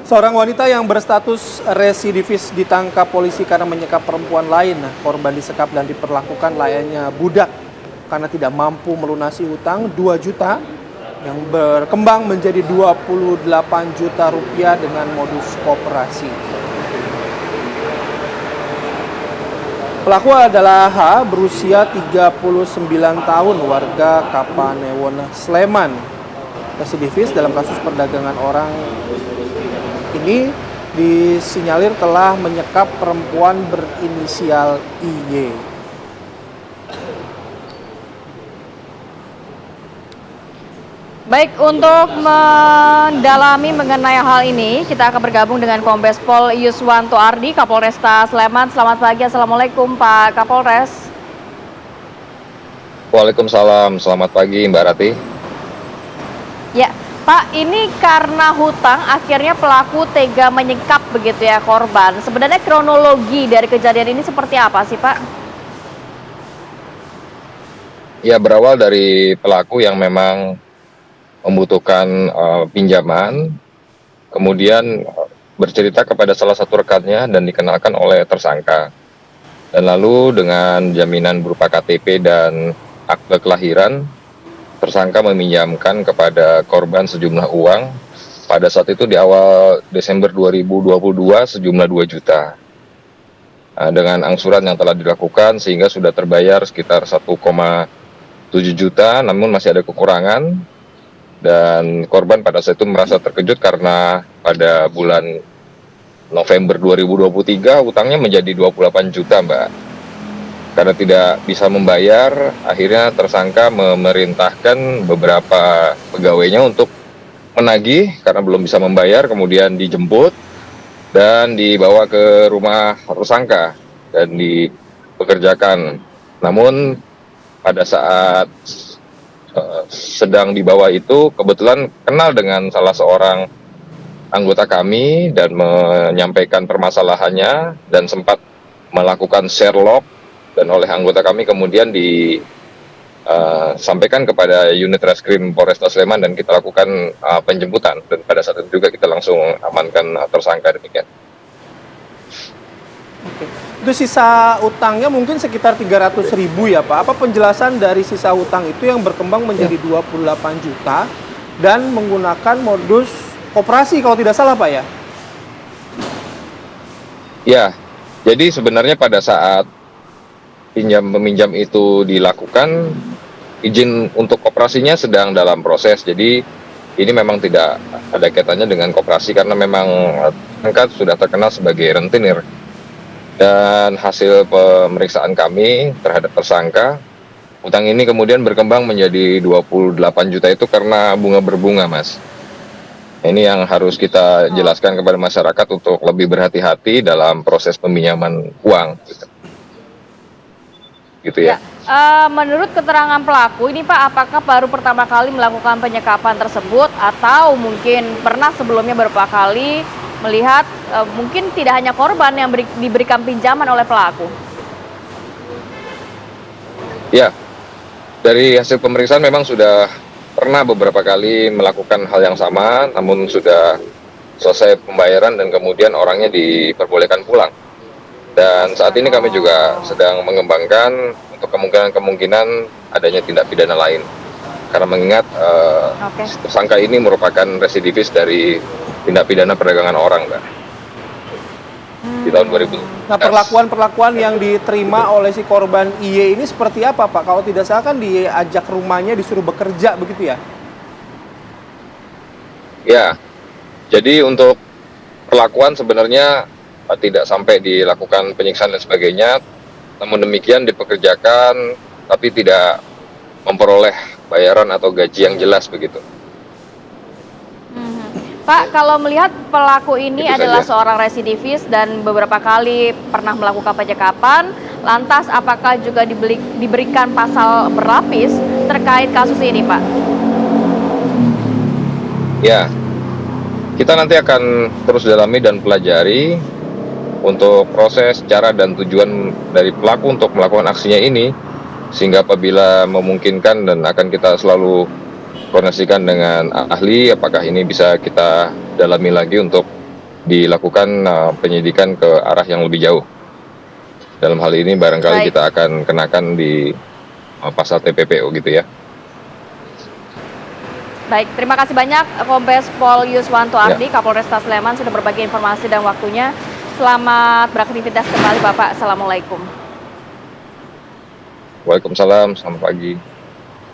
Seorang wanita yang berstatus residivis ditangkap polisi karena menyekap perempuan lain. Korban disekap dan diperlakukan layaknya budak karena tidak mampu melunasi hutang 2 juta yang berkembang menjadi 28 juta rupiah dengan modus koperasi. Pelaku adalah H, berusia 39 tahun, warga Kapanewon, Sleman. Residivis dalam kasus perdagangan orang ini disinyalir telah menyekap perempuan berinisial IY. Baik, untuk mendalami mengenai hal ini, kita akan bergabung dengan Kombes Pol Yuswanto Ardi, Kapolresta Sleman. Selamat pagi, Assalamualaikum Pak Kapolres. Waalaikumsalam, selamat pagi Mbak Rati. Ya, Pak, ini karena hutang akhirnya pelaku tega menyekap begitu ya korban. Sebenarnya kronologi dari kejadian ini seperti apa sih Pak? Ya, berawal dari pelaku yang memang membutuhkan pinjaman, kemudian bercerita kepada salah satu rekannya dan dikenalkan oleh tersangka. Dan lalu dengan jaminan berupa KTP dan akte kelahiran, tersangka meminjamkan kepada korban sejumlah uang. Pada saat itu di awal Desember 2022 sejumlah 2 juta. Dengan angsuran yang telah dilakukan sehingga sudah terbayar sekitar 1,7 juta, namun masih ada kekurangan. Dan korban pada saat itu merasa terkejut karena pada bulan November 2023 utangnya menjadi 28 juta, Mbak. Karena tidak bisa membayar, akhirnya tersangka memerintahkan beberapa pegawainya untuk menagih karena belum bisa membayar, kemudian dijemput dan dibawa ke rumah tersangka dan dipekerjakan. Namun pada saat sedang dibawa itu kebetulan kenal dengan salah seorang anggota kami dan menyampaikan permasalahannya dan sempat melakukan share log, dan oleh anggota kami kemudian disampaikan kepada unit reskrim Polresta Sleman dan kita lakukan penjemputan, dan pada saat itu juga kita langsung amankan tersangka. Demikian. Oke. Itu sisa utangnya mungkin sekitar 300.000 ya Pak. Apa penjelasan dari sisa utang itu yang berkembang menjadi 28 juta dan menggunakan modus koperasi kalau tidak salah Pak ya? Ya, jadi sebenarnya pada saat peminjam itu dilakukan, izin untuk koperasinya sedang dalam proses. Jadi ini memang tidak ada kaitannya dengan koperasi karena memang tersangka sudah terkenal sebagai rentenir. Dan hasil pemeriksaan kami terhadap tersangka, utang ini kemudian berkembang menjadi 28 juta itu karena bunga berbunga, Mas. Ini yang harus kita jelaskan kepada masyarakat untuk lebih berhati-hati dalam proses peminjaman uang. Gitu ya. Menurut keterangan pelaku ini Pak, apakah baru pertama kali melakukan penyekapan tersebut atau mungkin pernah sebelumnya beberapa kali melihat mungkin tidak hanya korban yang diberikan pinjaman oleh pelaku? Ya, dari hasil pemeriksaan memang sudah pernah beberapa kali melakukan hal yang sama, namun sudah selesai pembayaran dan kemudian orangnya diperbolehkan pulang. Dan saat ini kami juga sedang mengembangkan untuk kemungkinan adanya tindak pidana lain. Karena mengingat tersangka ini merupakan residivis dari tindak pidana perdagangan orang, Mbak. Di tahun 2000. Nah, perlakuan yang diterima oleh si korban IY ini seperti apa Pak? Kalau tidak salah kan diajak rumahnya disuruh bekerja begitu ya? Ya, jadi untuk perlakuan sebenarnya tidak sampai dilakukan penyiksaan dan sebagainya, namun demikian dipekerjakan tapi tidak memperoleh bayaran atau gaji yang jelas begitu. Pak, kalau melihat pelaku ini Itu adalah saja. seorang residivis dan beberapa kali pernah melakukan penyekapan, lantas apakah juga diberikan pasal berlapis terkait kasus ini Pak? Ya, kita nanti akan terus dalami dan pelajari untuk proses, cara, dan tujuan dari pelaku untuk melakukan aksinya ini, sehingga apabila memungkinkan dan akan kita selalu koordinasikan dengan ahli, apakah ini bisa kita dalami lagi untuk dilakukan penyidikan ke arah yang lebih jauh. Dalam hal ini barangkali Baik. kita akan kenakan di pasal TPPO gitu ya. Baik, terima kasih banyak Kombes Pol Yuswanto Ya. Ardi, Kapolresta Sleman sudah berbagi informasi dan waktunya. Selamat beraktivitas kembali Bapak. Assalamualaikum. Waalaikumsalam, selamat pagi.